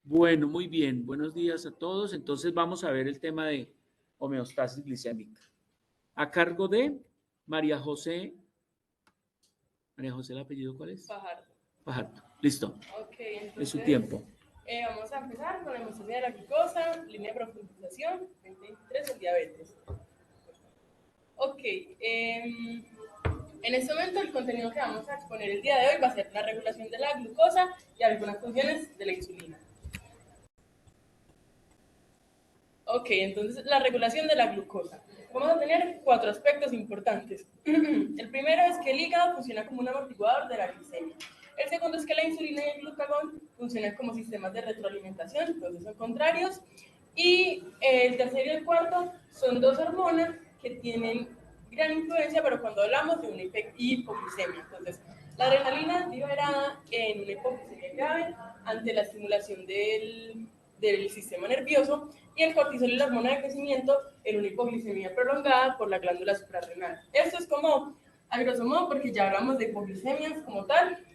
Bueno, muy bien. Buenos días a todos. Entonces vamos a ver el tema de homeostasis glicémica. A cargo de María José. María José, ¿el apellido cuál es? Fajardo. Fajardo. Listo. Ok, entonces Es su tiempo. Vamos a empezar con la hemostasia de la glucosa, línea de profundización, 2023 en diabetes. Ok, en este momento el contenido que vamos a exponer el día de hoy va a ser la regulación de la glucosa y algunas funciones de la insulina. Ok, entonces la regulación de la glucosa. Vamos a tener 4 aspectos importantes. El primero es que el hígado funciona como un amortiguador de la glicemia. El segundo es que la insulina y el glucagón funcionan como sistemas de retroalimentación, entonces son contrarios. Y el tercero y el cuarto son 2 hormonas que tienen gran influencia, pero cuando hablamos de una hipoglicemia. Entonces, la adrenalina es liberada en una hipoglicemia grave ante la estimulación del sistema nervioso, y el cortisol y la hormona de crecimiento en una hipoglicemia prolongada por la glándula suprarrenal. Esto es como a grosso modo, porque ya hablamos de hipoglicemias como tal.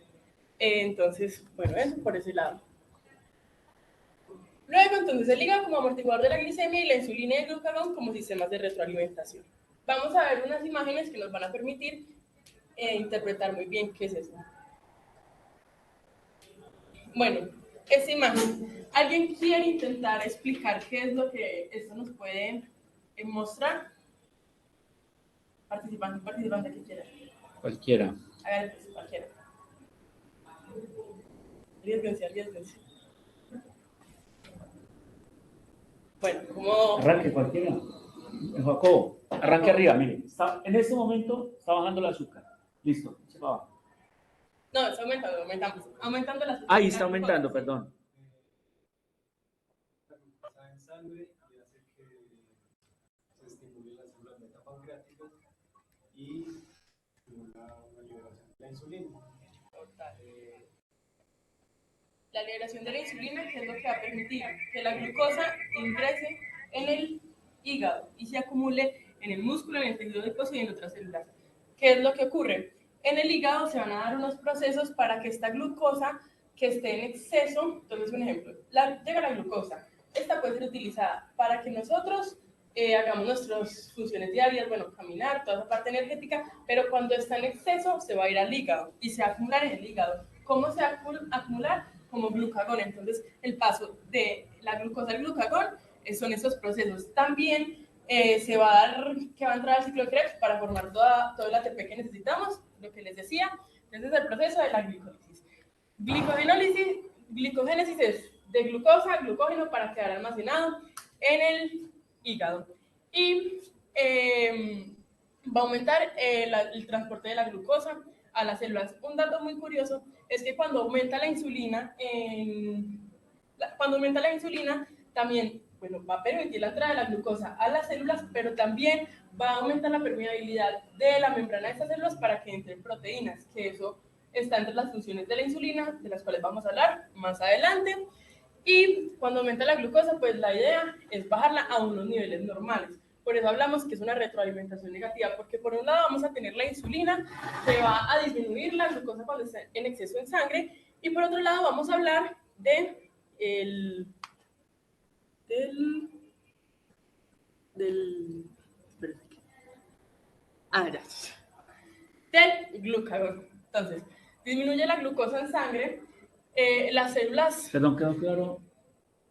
Entonces, bueno, eso por ese lado. Luego, entonces, el hígado como amortiguador de la glicemia y la insulina y el glucagón como sistemas de retroalimentación. Vamos a ver unas imágenes que nos van a permitir interpretar muy bien qué es eso. Bueno, esta imagen. ¿Alguien quiere intentar explicar qué es lo que esto nos puede mostrar? Participante que quiera. Cualquiera. Hágale, pues, cualquiera. Arriesguense. Bueno, como... Arranque cualquiera. Jacobo, arranque arriba, mire. En este momento está bajando el azúcar. Listo, se va abajo. No, está aumentando el azúcar. Ahí está aumentando, perdón. Está en sangre y hace que se estimule las células metapancreáticas y estimula una liberación de la insulina. La liberación de la insulina, que es lo que va a permitir que la glucosa ingrese en el hígado y se acumule en el músculo, en el tejido adiposo y en otras células. ¿Qué es lo que ocurre? En el hígado se van a dar unos procesos para que esta glucosa que esté en exceso, entonces un ejemplo, llega la glucosa, esta puede ser utilizada para que nosotros hagamos nuestras funciones diarias, bueno, caminar, toda esa parte energética, pero cuando está en exceso se va a ir al hígado y se va a acumular en el hígado. ¿Cómo se va a acumular? Como glucagón. Entonces, el paso de la glucosa al glucagón son esos procesos. También se va a dar que va a entrar al ciclo de Krebs para formar todo el ATP que necesitamos, lo que les decía. Entonces, el proceso de la glicólisis. Glicogénesis es de glucosa a glucógeno para quedar almacenado en el hígado. Y va a aumentar el transporte de la glucosa a las células. Un dato muy curioso es que cuando aumenta la insulina, también, bueno, va a permitir la entrada de la glucosa a las células, pero también va a aumentar la permeabilidad de la membrana de estas células para que entren proteínas, que eso está entre las funciones de la insulina, de las cuales vamos a hablar más adelante. Y cuando aumenta la glucosa, pues la idea es bajarla a unos niveles normales. Por eso hablamos que es una retroalimentación negativa, porque por un lado vamos a tener la insulina, que va a disminuir la glucosa cuando está en exceso en sangre, y por otro lado vamos a hablar del glucagón. Entonces, disminuye la glucosa en sangre, las células... Perdón, ¿quedó claro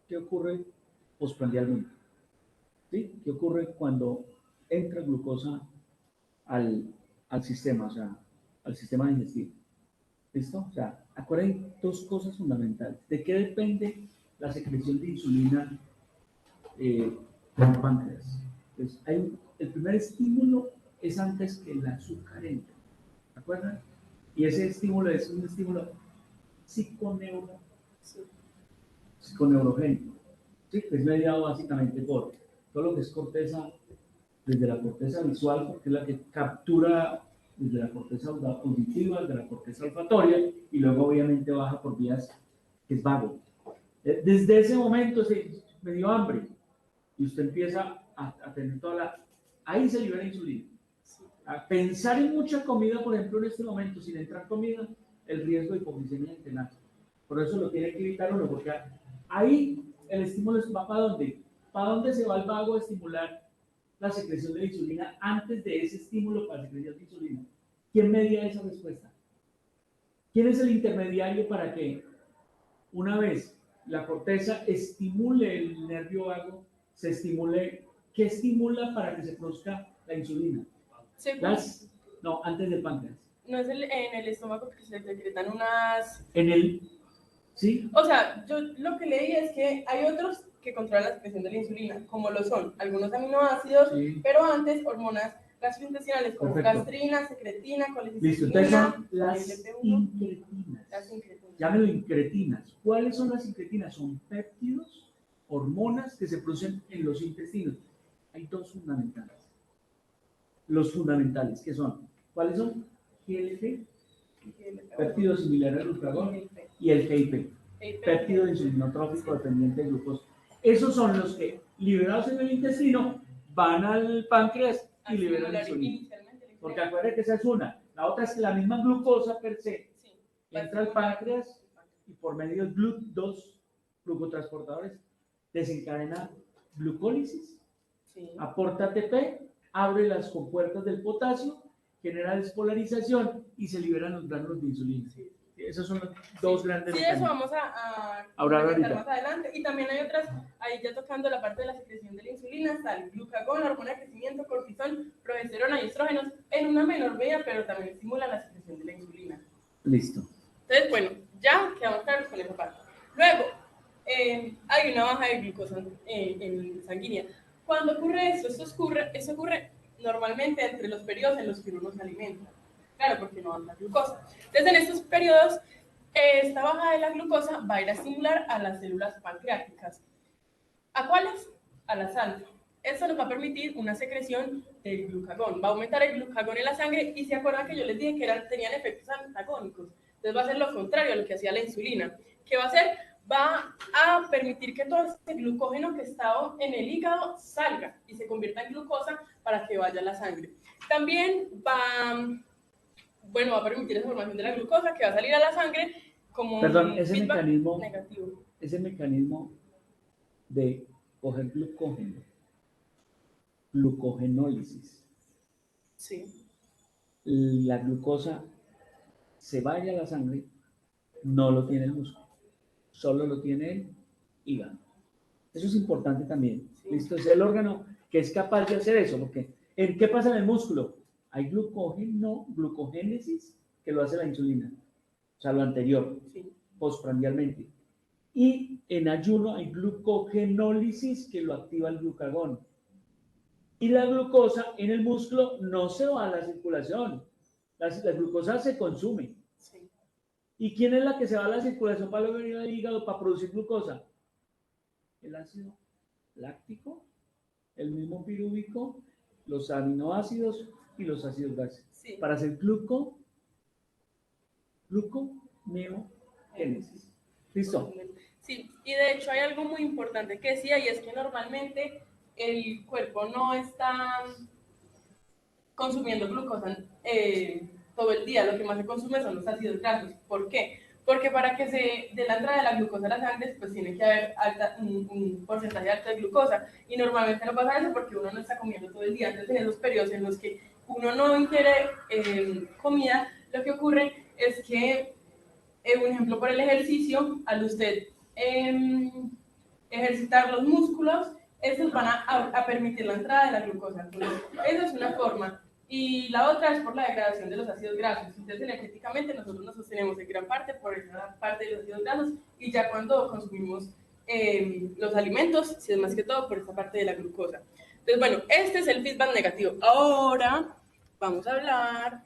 qué ocurre postprandialmente? ¿Sí? ¿Qué ocurre cuando entra glucosa al sistema, o sea, al sistema digestivo? ¿Listo? O sea, acuérdense dos cosas fundamentales. ¿De qué depende la secreción de insulina en el páncreas? Entonces, el primer estímulo es antes que el azúcar entre. ¿De acuerdo? Y ese estímulo es un estímulo psiconeurogénico. ¿Sí? Es mediado básicamente por todo lo que es corteza, desde la corteza visual, porque es la que captura desde la corteza auditiva, desde la corteza olfatoria, y luego obviamente baja por vías que es vago. Desde ese momento me dio hambre, y usted empieza a tener ahí se libera insulina. A pensar en mucha comida, por ejemplo, en este momento, sin entrar comida, el riesgo de hipoglicemia es tenaz. Por eso lo tiene que evitar uno, porque ahí el estímulo va para dónde. ¿Para dónde se va el vago a estimular la secreción de la insulina antes de ese estímulo para la secreción de insulina? ¿Quién media esa respuesta? ¿Quién es el intermediario para que una vez la corteza estimule el nervio vago, se estimule? ¿Qué estimula para que se produzca la insulina? No, antes del páncreas. No es en el estómago que se secretan unas... En el... ¿Sí? O sea, yo lo que leí es que hay otros que controlan la secreción de la insulina, como lo son algunos aminoácidos, Sí. pero antes hormonas gastrointestinales como Perfecto. gastrina, secretina, Listo, colecistitina, entonces son las GLP-1. incretinas. Las incretinas. Llámenlo incretinas. ¿Cuáles son las incretinas? Son péptidos, hormonas que se producen en los intestinos. Hay dos fundamentales. Los fundamentales, ¿qué son? ¿Cuáles son? GLP, péptido similar al glucagón, y el GIP, péptido insulinotrófico dependiente de glucosa. Esos son los que, liberados en el intestino, van al páncreas y liberan insulina. Porque acuérdense que esa es una. La otra es que la misma glucosa per se entra al páncreas y por medio de dos glucotransportadores desencadena glucólisis, aporta ATP, abre las compuertas del potasio, genera despolarización y se liberan los gránulos de insulina. Esos son los dos grandes mecanismos. Sí, eso vamos a hablar más adelante. Y también hay otras, ahí ya tocando la parte de la secreción de la insulina, está el glucagón, la hormona de crecimiento, cortisol, progesterona y estrógenos en una menor medida, pero también estimula la secreción de la insulina. Listo. Entonces, bueno, ya quedamos claros con esa parte. Luego, hay una baja de glucosa en sanguínea. Cuando ocurre eso, eso ocurre normalmente entre los periodos en los que uno se alimenta. Claro, porque no anda glucosa. Entonces, en estos periodos, esta baja de la glucosa va a ir a estimular a las células pancreáticas. ¿A cuáles? A las alfa. Eso nos va a permitir una secreción del glucagón. Va a aumentar el glucagón en la sangre y se acuerdan que yo les dije que tenían efectos antagónicos. Entonces va a ser lo contrario a lo que hacía la insulina. ¿Qué va a hacer? Va a permitir que todo este glucógeno que estaba en el hígado salga y se convierta en glucosa para que vaya a la sangre. También va a permitir esa formación de la glucosa que va a salir a la sangre como ese mecanismo negativo. Ese mecanismo de coger glucógeno, glucogenólisis. Sí. La glucosa se vaya a la sangre, no lo tiene el músculo, solo lo tiene el hígado. Eso es importante también. Sí. ¿Listo? Es el órgano que es capaz de hacer eso, porque ¿qué pasa en el músculo? Hay glucogénesis que lo hace la insulina, o sea, lo anterior, sí, postprandialmente. Y en ayuno hay glucogenólisis que lo activa el glucagón. Y la glucosa en el músculo no se va a la circulación, la glucosa se consume. Sí. ¿Y quién es la que se va a la circulación para luego venir al hígado para producir glucosa? El ácido láctico, el mismo pirúvico, los aminoácidos y los ácidos grasos. Sí. Para hacer gluconeogénesis. ¿Listo? Sí, y de hecho hay algo muy importante que decía, y es que normalmente el cuerpo no está consumiendo glucosa todo el día, lo que más se consume son los ácidos grasos. ¿Por qué? Porque para que se dé la entrada de la glucosa a la sangre, pues tiene que haber un porcentaje alto de glucosa, y normalmente no pasa eso porque uno no está comiendo todo el día. Entonces, en esos periodos en los que uno no ingiere comida, lo que ocurre es que, un ejemplo por el ejercicio, al usted ejercitar los músculos, esos van a permitir la entrada de la glucosa. Entonces, esa es una forma. Y la otra es por la degradación de los ácidos grasos. Entonces, energéticamente nosotros nos sostenemos en gran parte por esa parte de los ácidos grasos, y ya cuando consumimos los alimentos, si es más que todo por esa parte de la glucosa. Entonces, bueno, este es el feedback negativo. Ahora vamos a hablar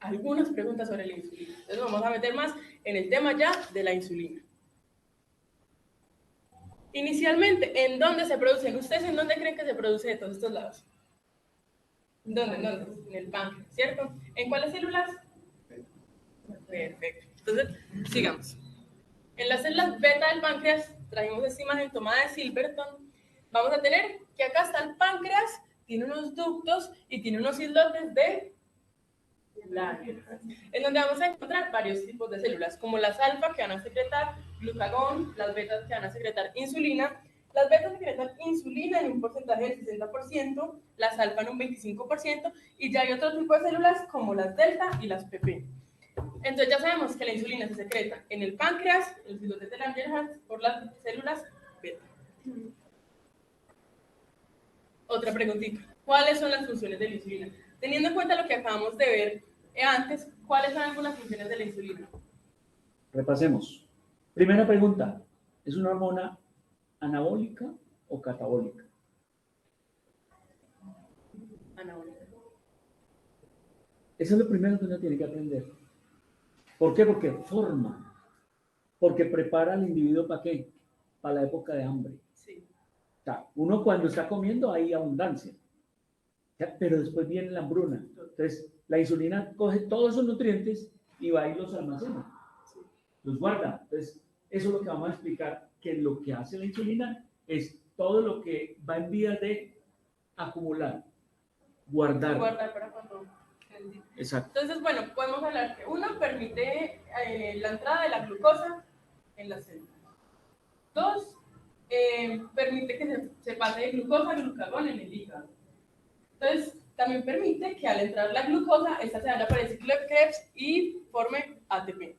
algunas preguntas sobre la insulina. Entonces, vamos a meter más en el tema ya de la insulina. Inicialmente, ¿en dónde se produce? ¿Ustedes en dónde creen que se produce de todos estos lados? ¿Dónde? En el páncreas, ¿cierto? ¿En cuáles células? Perfecto. Entonces, sigamos. En las células beta del páncreas, trajimos esta imagen tomada de Silverton. Vamos a tener que acá está el páncreas, tiene unos ductos y tiene unos islotes de en donde vamos a encontrar varios tipos de células, como las alfa, que van a secretar glucagón, las betas, que van a secretar insulina. Las betas secretan insulina en un porcentaje del 60%, las alfa en un 25%, y ya hay otro tipo de células como las delta y las PP. Entonces ya sabemos que la insulina se secreta en el páncreas, en los islotes de Langerhans, por las células beta. Otra preguntita. ¿Cuáles son las funciones de la insulina? Teniendo en cuenta lo que acabamos de ver antes, ¿cuáles son algunas funciones de la insulina? Repasemos. Primera pregunta, ¿es una hormona anabólica o catabólica? Anabólica. Eso es lo primero que uno tiene que aprender. ¿Por qué? Porque forma, porque prepara al individuo ¿para qué? Para la época de hambre. Sí. O sea, uno cuando está comiendo hay abundancia, pero después viene la hambruna. Entonces, la insulina coge todos esos nutrientes y va y los almacena, los guarda. Entonces, eso es lo que vamos a explicar, que lo que hace la insulina es todo lo que va en vías de acumular, guardar. Guardar para cuando... Exacto. Entonces, bueno, podemos hablar que uno permite la entrada de la glucosa en las células. Dos, permite que se pase de glucosa a glucagón en el hígado. Entonces, también permite que al entrar la glucosa, esta se vaya por el ciclo de Krebs y forme ATP.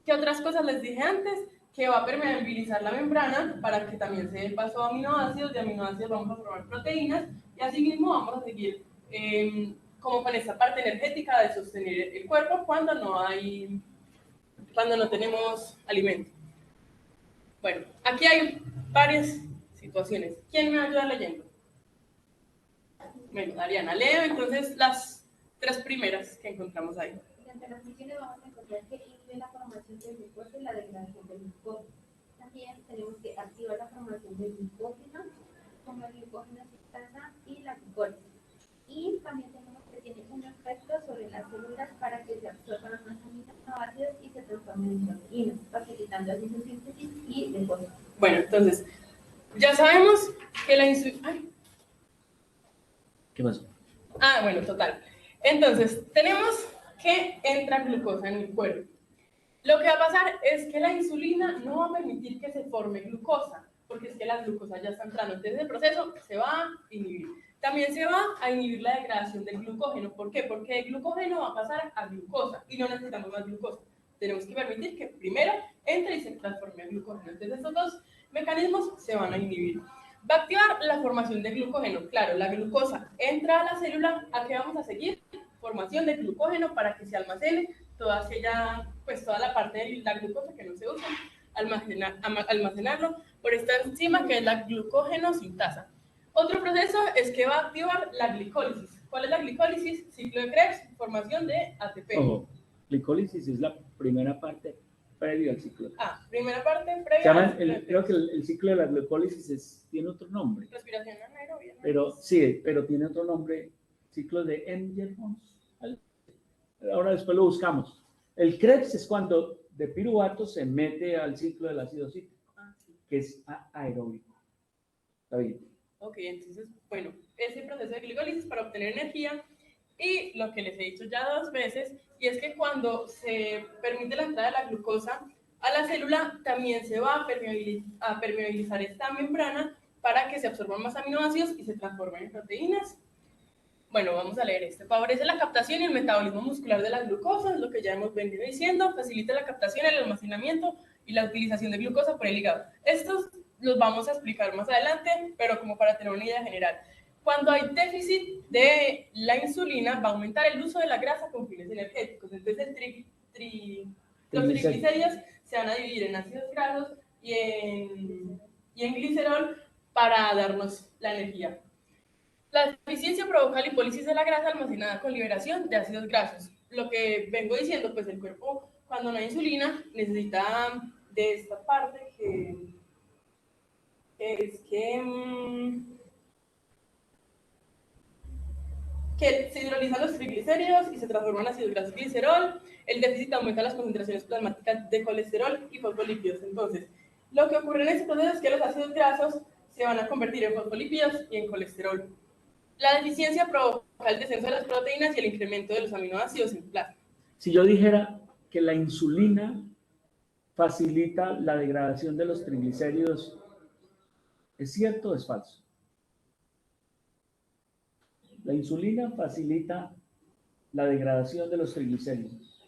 ¿Qué otras cosas les dije antes? Que va a permeabilizar la membrana para que también se dé paso a aminoácidos, de aminoácidos vamos a formar proteínas, y asimismo vamos a seguir como con esta parte energética de sostener el cuerpo cuando no tenemos alimento. Bueno, aquí hay varias situaciones. ¿Quién me va a ayudar leyendo? Bueno, Ariana, leo entonces las tres primeras que encontramos ahí. Durante las funciones vamos a encontrar que inhibe la formación de glucosa y la degradación de glucosa. También tenemos que activar la formación de glucógeno, como el glucógeno sintasa y la glucólisis. Y también tenemos que tiene un efecto sobre las células para que se absorban más aminoácidos y se transformen en proteínas, facilitando así su síntesis y depósito. Bueno, entonces, ya sabemos que la insulina... ¿Qué pasó? Bueno, total. Entonces, tenemos que entra glucosa en el cuerpo. Lo que va a pasar es que la insulina no va a permitir que se forme glucosa, porque es que la glucosa ya está entrando. Entonces, el proceso se va a inhibir. También se va a inhibir la degradación del glucógeno. ¿Por qué? Porque el glucógeno va a pasar a glucosa y no necesitamos más glucosa. Tenemos que permitir que primero entre y se transforme a glucógeno. Entonces, estos dos mecanismos se van a inhibir. Va a activar la formación de glucógeno. Claro, la glucosa entra a la célula. ¿A qué vamos a seguir? Formación de glucógeno para que se almacene toda la parte de la glucosa que no se usa, almacenarlo por esta enzima que es la glucógeno sintasa. Otro proceso es que va a activar la glicólisis. ¿Cuál es la glicólisis? Ciclo de Krebs, formación de ATP. Ojo, glicólisis es la primera parte previa al ciclo. Primera parte previa. Creo que el ciclo de la glucólisis tiene otro nombre. Respiración anaerobia. Pero tiene otro nombre, ciclo de Engelhorst. Ahora después lo buscamos. El Krebs es cuando de piruvato se mete al ciclo del ácido cítrico, Sí. que es aeróbico. ¿Está bien? Ok, entonces, bueno, ese proceso de glicólisis para obtener energía, y lo que les he dicho ya 2 veces, y es que cuando se permite la entrada de la glucosa a la célula, también se va a permeabilizar esta membrana para que se absorban más aminoácidos y se transformen en proteínas. Bueno, vamos a leer este. Favorece la captación y el metabolismo muscular de la glucosa, es lo que ya hemos venido diciendo. Facilita la captación, el almacenamiento y la utilización de glucosa por el hígado. Estos los vamos a explicar más adelante, pero como para tener una idea general. Cuando hay déficit de la insulina, va a aumentar el uso de la grasa con fines energéticos. Entonces, los triglicéridos se van a dividir en ácidos grasos y en glicerol para darnos la energía. La deficiencia provoca lipólisis de la grasa almacenada con liberación de ácidos grasos. Lo que vengo diciendo, pues el cuerpo, cuando no hay insulina, necesita de esta parte que se hidrolizan los triglicéridos y se transforman en ácidos grasos glicerol. El déficit aumenta las concentraciones plasmáticas de colesterol y fosfolípidos. Entonces, lo que ocurre en este proceso es que los ácidos grasos se van a convertir en fosfolípidos y en colesterol. La deficiencia provoca el descenso de las proteínas y el incremento de los aminoácidos en plasma. Si yo dijera que la insulina facilita la degradación de los triglicéridos, ¿es cierto o es falso? La insulina facilita la degradación de los triglicéridos.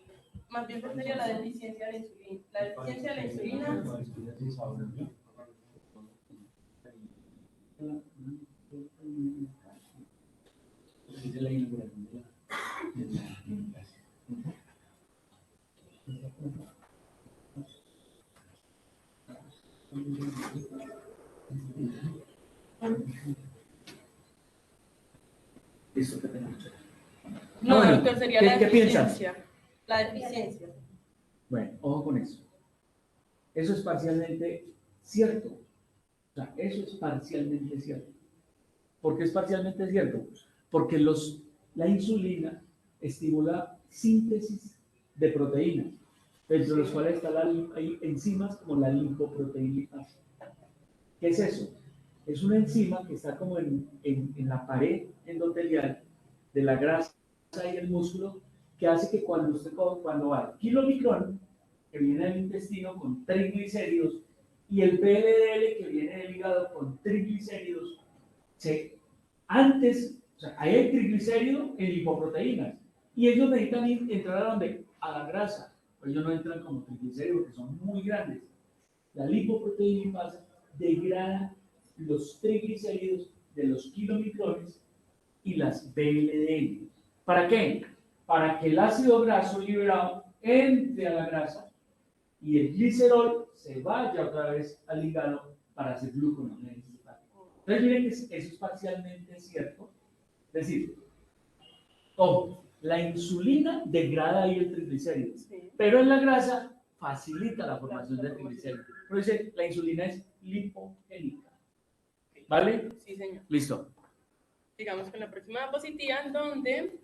Más bien sería la deficiencia de la insulina. La deficiencia de la insulina Listo, que tenemos. no, Bueno, entonces sería ¿qué- la qué piensas? deficiencia. La deficiencia. Bueno, ojo con eso. Eso es parcialmente cierto. O sea, eso es parcialmente cierto. ¿Por qué es parcialmente cierto? Porque la insulina estimula síntesis de proteínas, entre los cuales hay enzimas como la lipoproteinasa. ¿Qué es eso? Es una enzima que está como en la pared endotelial de la grasa y el músculo, que hace que cuando va el kilomicrón, que viene del intestino con triglicéridos, y el VLDL, que viene del hígado con triglicéridos, o sea, hay triglicérido en lipoproteínas, y ellos necesitan entrar a ¿dónde? A la grasa, pero ellos no entran como triglicéridos, porque son muy grandes. La lipoproteína degrada los triglicéridos de los kilomicrones y las VLDL. ¿Para qué? Para que el ácido graso liberado entre a la grasa y el glicerol se vaya otra vez al hígado para hacer gluconeogénesis. Entonces miren que eso es parcialmente cierto. Es decir, la insulina degrada ahí el triglicérido, Sí. pero en la grasa facilita la formación de triglicéridos. Por eso la insulina es lipogénica. ¿Vale? Sí, señor. Listo. Digamos con la próxima diapositiva, en donde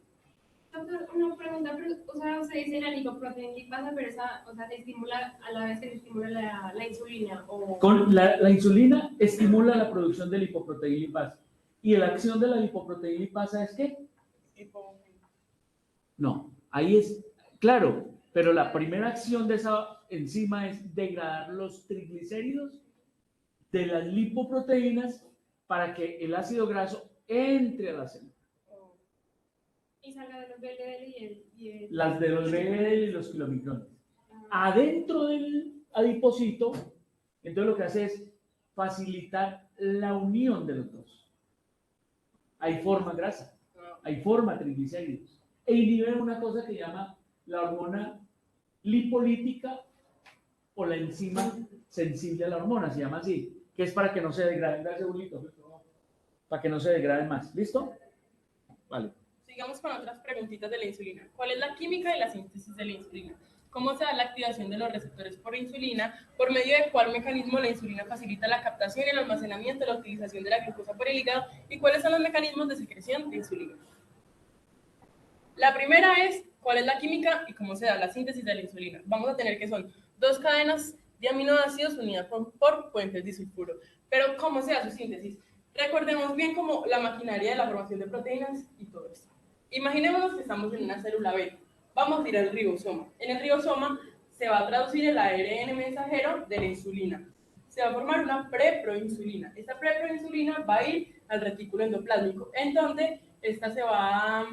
Doctor, una pregunta, pero, o sea, usted dice la lipoproteína lipasa, pero esa, o sea, estimula a la vez que estimula la insulina, o... Con la insulina estimula la producción de lipoproteína lipasa. ¿Y la acción de la lipoproteína lipasa es qué? No, ahí es, claro, pero la primera acción de esa enzima es degradar los triglicéridos de las lipoproteínas para que el ácido graso entre a la célula. Y salga de los VLDL Las de los VLDL y los kilomicrones. Adentro del adipocito, entonces lo que hace es facilitar la unión de los dos. Ahí forma grasa, ahí forma triglicéridos. E inhibe una cosa que llama la hormona lipolítica o la enzima sensible a la hormona, se llama así, que es para que no se degrade, para que no se degrade más. ¿Listo? Vale. sigamos con otras preguntitas de la insulina. ¿Cuál es la química y la síntesis de la insulina? ¿Cómo se da la activación de los receptores por insulina? ¿Por medio de cuál mecanismo la insulina facilita la captación y el almacenamiento, la utilización de la glucosa por el hígado? ¿Y cuáles son los mecanismos de secreción de insulina? La primera es, ¿cuál es la química y cómo se da la síntesis de la insulina? Vamos a tener que son dos cadenas de aminoácidos unidas por puentes disulfuro. Pero, ¿cómo se da su síntesis? Recordemos bien como la maquinaria de la formación de proteínas y todo esto. Imaginémonos que estamos en una célula beta. Vamos a ir al ribosoma. En el ribosoma se va a traducir el ARN mensajero de la insulina. Se va a formar una preproinsulina. Esta preproinsulina va a ir al retículo endoplásmico, en donde esta se va a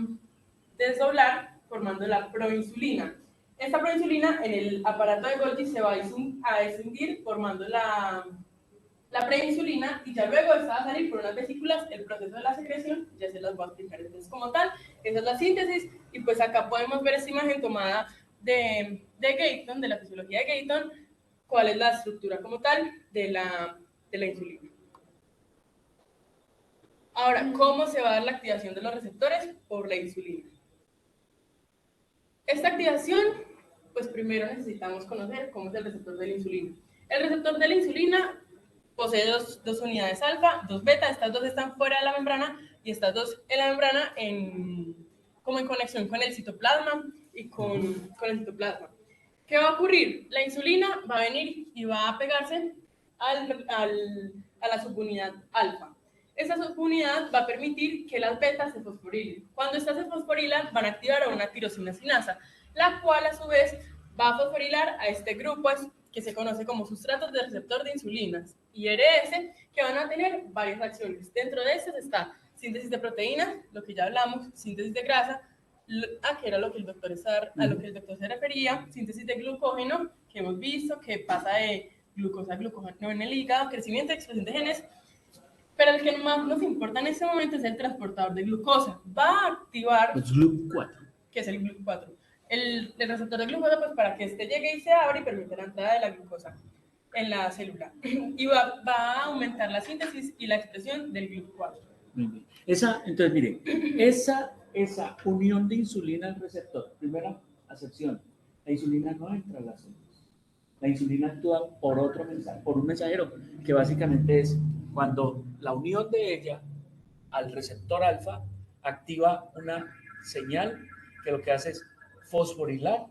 desdoblar formando la proinsulina. Esta proinsulina en el aparato de Golgi se va a escindir formando la preinsulina, y ya luego esta va a salir por unas vesículas. El proceso de la secreción ya se las voy a explicar. Entonces, como tal, esa es la síntesis, y pues acá podemos ver esta imagen tomada de Gayton, de la fisiología de Gayton, cuál es la estructura como tal de la insulina. Ahora, ¿cómo se va a dar la activación de los receptores por la insulina? Esta activación, pues primero necesitamos conocer cómo es el receptor de la insulina. El receptor de la insulina posee dos unidades alfa, dos beta. Estas dos están fuera de la membrana y estas dos en la membrana como en conexión con el citoplasma y con el citoplasma. ¿Qué va a ocurrir? La insulina va a venir y va a pegarse a la subunidad alfa. Esa subunidad va a permitir que las betas se fosforilen. Cuando estas se fosforilan, van a activar a una tirosina sinasa, la cual a su vez va a fosforilar a este grupo que se conoce como sustratos de receptor de insulinas, IRS, que van a tener varias acciones. Dentro de estas está síntesis de proteínas, lo que ya hablamos, síntesis de grasa, que era lo que a lo que el doctor se refería, síntesis de glucógeno, que hemos visto que pasa de glucosa a glucógeno en el hígado, crecimiento y expresión de genes. Pero el que más nos importa en este momento es el transportador de glucosa. Va a activar... Es GLUC4. Que es el GLUC4. El receptor de glucosa, pues para que este llegue y se abra y permita la entrada de la glucosa en la célula. Y va a aumentar la síntesis y la expresión del GLUC4. Muy bien. Entonces, mire, esa unión de insulina al receptor, primera acepción, la insulina no entra a las células. La insulina actúa por otro mensaje, por un mensajero, que básicamente es cuando la unión de ella al receptor alfa activa una señal que lo que hace es fosforilar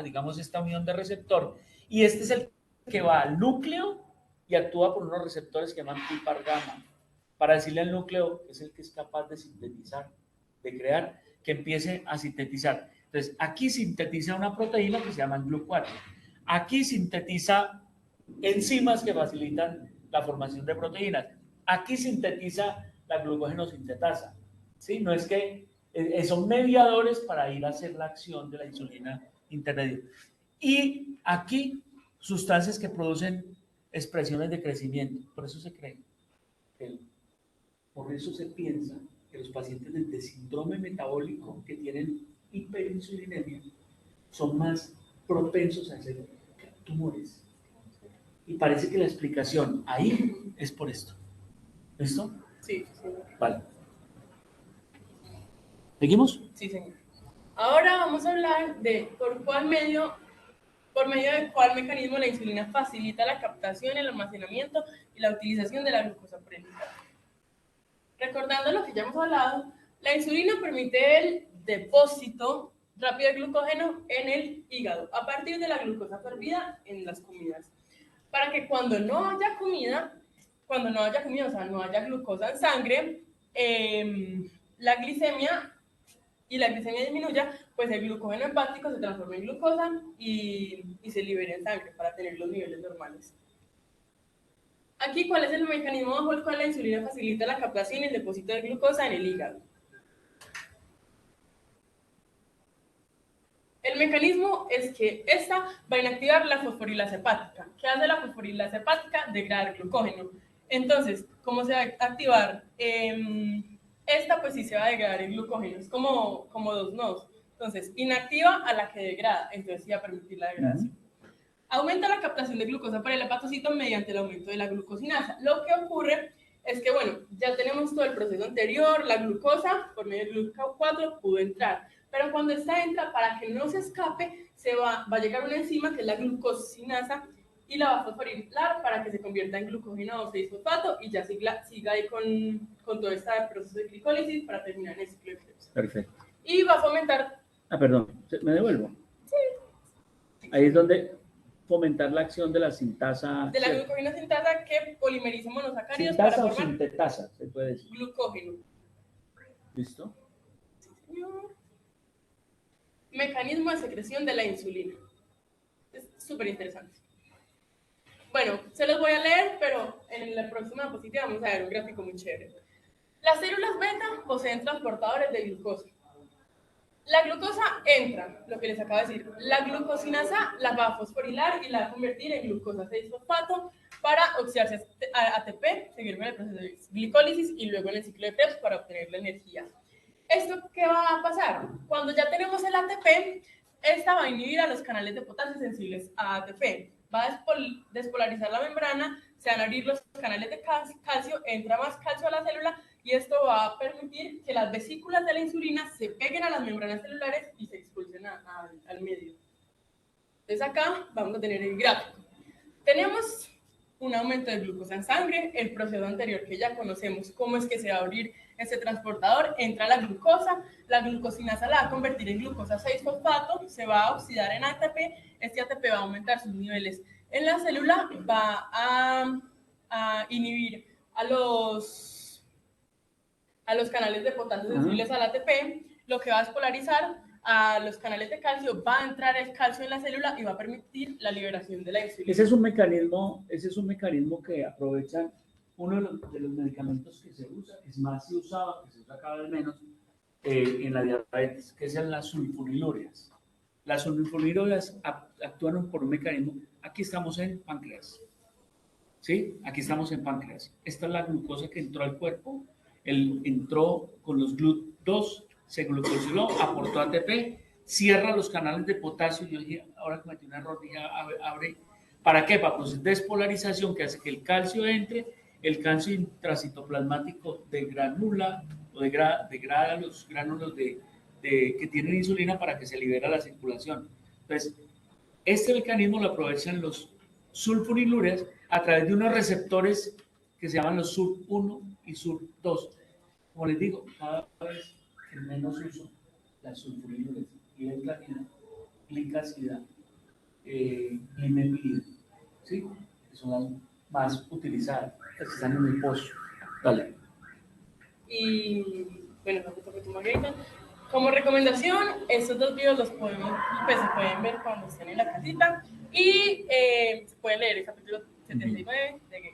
digamos, esta unión de receptor, y este es el que va al núcleo y actúa por unos receptores que llaman PIPAR gamma, para decirle al núcleo, que es el que es capaz de sintetizar, de crear, que empiece a sintetizar. Entonces, aquí sintetiza una proteína que se llama GLUC4. Aquí sintetiza enzimas que facilitan la formación de proteínas. Aquí sintetiza la glucógeno-sintetasa. ¿Sí? No es que son mediadores para ir a hacer la acción de la insulina intermedia. Y aquí, sustancias que producen expresiones de crecimiento. Por eso se cree, por eso se piensa que los pacientes de síndrome metabólico que tienen hiperinsulinemia son más propensos a hacer tumores. Y parece que la explicación ahí es por esto. ¿Listo? Sí, sí. Vale. ¿Seguimos? Sí, señor. Ahora vamos a hablar de por medio de cuál mecanismo la insulina facilita la captación, el almacenamiento y la utilización de la glucosa por el hígado. Recordando lo que ya hemos hablado, la insulina permite el depósito rápido de glucógeno en el hígado a partir de la glucosa absorbida en las comidas, para que cuando no haya comida, o sea, no haya glucosa en sangre, la glicemia disminuya, pues el glucógeno hepático se transforma en glucosa y se libera en sangre para tener los niveles normales. Aquí, ¿cuál es el mecanismo bajo el cual la insulina facilita la captación y el depósito de glucosa en el hígado? El mecanismo es que esta va a inactivar la fosforilasa hepática. ¿Qué hace la fosforilasa hepática? Degrada el glucógeno. Entonces, ¿cómo se va a activar? Esta pues sí se va a degradar el glucógeno. Es como dos nodos. Entonces, inactiva a la que degrada. Entonces, sí va a permitir la degradación. Aumenta la captación de glucosa por el hepatocito mediante el aumento de la glucosinasa. Lo que ocurre es que, bueno, ya tenemos todo el proceso anterior, la glucosa por medio del GLUC4 pudo entrar, pero cuando esta entra, para que no se escape, va a llegar una enzima que es la glucosinasa y la va a fosforilar para que se convierta en glucógeno 6-fosfato y ya siga ahí con todo este proceso de glicólisis para terminar en el ciclo de Krebs. Perfecto. Y va a fomentar... Perdón, ¿me devuelvo? Sí. Ahí es donde fomentar la acción de la sintasa. De la glucógeno sintasa que polimeriza monosacáridos para formar... ¿Sintasa o sintetasa? Se puede decir. Glucógeno. ¿Listo? Sí, señor. Mecanismo de secreción de la insulina. Es súper interesante. Bueno, se los voy a leer, pero en la próxima diapositiva vamos a ver un gráfico muy chévere. Las células beta poseen transportadores de glucosa. La glucosa entra, lo que les acabo de decir. La glucosinasa la va a fosforilar y la va a convertir en glucosa 6-fosfato para oxidarse a ATP, seguir con el proceso de glicólisis y luego en el ciclo de Krebs para obtener la energía. ¿Esto qué va a pasar? Cuando ya tenemos el ATP, esta va a inhibir a los canales de potasio sensibles a ATP. Va a despolarizar la membrana, se van a abrir los canales de calcio, entra más calcio a la célula y esto va a permitir que las vesículas de la insulina se peguen a las membranas celulares y se expulsen al medio. Entonces acá vamos a tener el gráfico. Tenemos un aumento de glucosa en sangre, el proceso anterior que ya conocemos, cómo es que se va a abrir este transportador, entra la glucosinasa la va a convertir en glucosa 6-fosfato, se va a oxidar en ATP, este ATP va a aumentar sus niveles en la célula, va a a inhibir a los canales de potasio sensibles al ATP, lo que va a despolarizar a los canales de calcio, va a entrar el calcio en la célula y va a permitir la liberación de la insulina. Ese es un mecanismo que aprovechan uno de los medicamentos que se usa, que es más usado, que se usa cada vez menos en la diabetes, que son las sulfonilúreas. Las sulfonilúreas actúan por un mecanismo. Aquí estamos en páncreas. ¿Sí? Aquí estamos en páncreas. Esta es la glucosa que entró al cuerpo. Él entró con los GLUT2, se glucosiló, aportó ATP, cierra los canales de potasio. Yo dije, ahora cometí un error, dije, abre. ¿Para qué? Para producir despolarización que hace que el calcio entre, el calcio intracitoplasmático degranula o degrada los gránulos que tienen insulina para que se libere la circulación. Entonces, este mecanismo lo aprovechan los sulfonilúreas a través de unos receptores que se llaman los SUR1 y SUR2. Como les digo, cada vez es menos uso las sulfonilúreas, gliclazida, glicacida, glimepirida, ¿sí? Que son las más utilizadas, las que están en el pozo. Dale. Y bueno, Margarita, como recomendación, estos dos videos los podemos, pues, se pueden ver cuando estén en la casita y se pueden leer el capítulo 79 de Gay.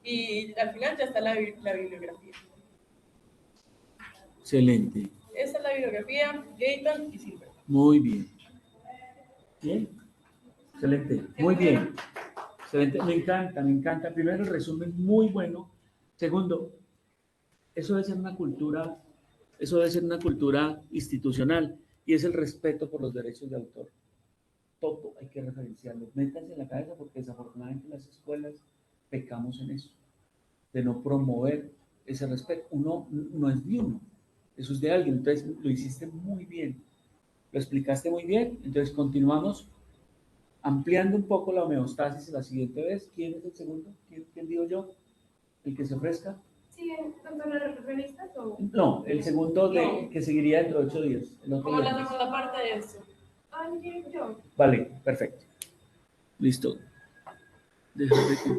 Y al final ya está la bibliografía. Excelente. Esta es la bibliografía, Gayton y Silver. Muy bien. Bien. Excelente. Muy bien. Excelente. Me encanta, me encanta. Primero, el resumen muy bueno. Segundo, eso debe ser una cultura institucional y es el respeto por los derechos de autor. Todo hay que referenciarlo. Métanse en la cabeza porque desafortunadamente en las escuelas pecamos en eso, de no promover ese respeto. Uno no es de uno, eso es de alguien. Entonces lo hiciste muy bien, lo explicaste muy bien. Entonces continuamos ampliando un poco la homeostasis la siguiente vez. ¿Quién es el segundo? ¿Quién digo yo? ¿El que se ofrezca? ¿Sí, tanto los revistas o...? No, el segundo que seguiría dentro de 8 días. El otro Como la viernes. segunda parte de esto. Ah, yo. Vale, perfecto. Listo. Déjame que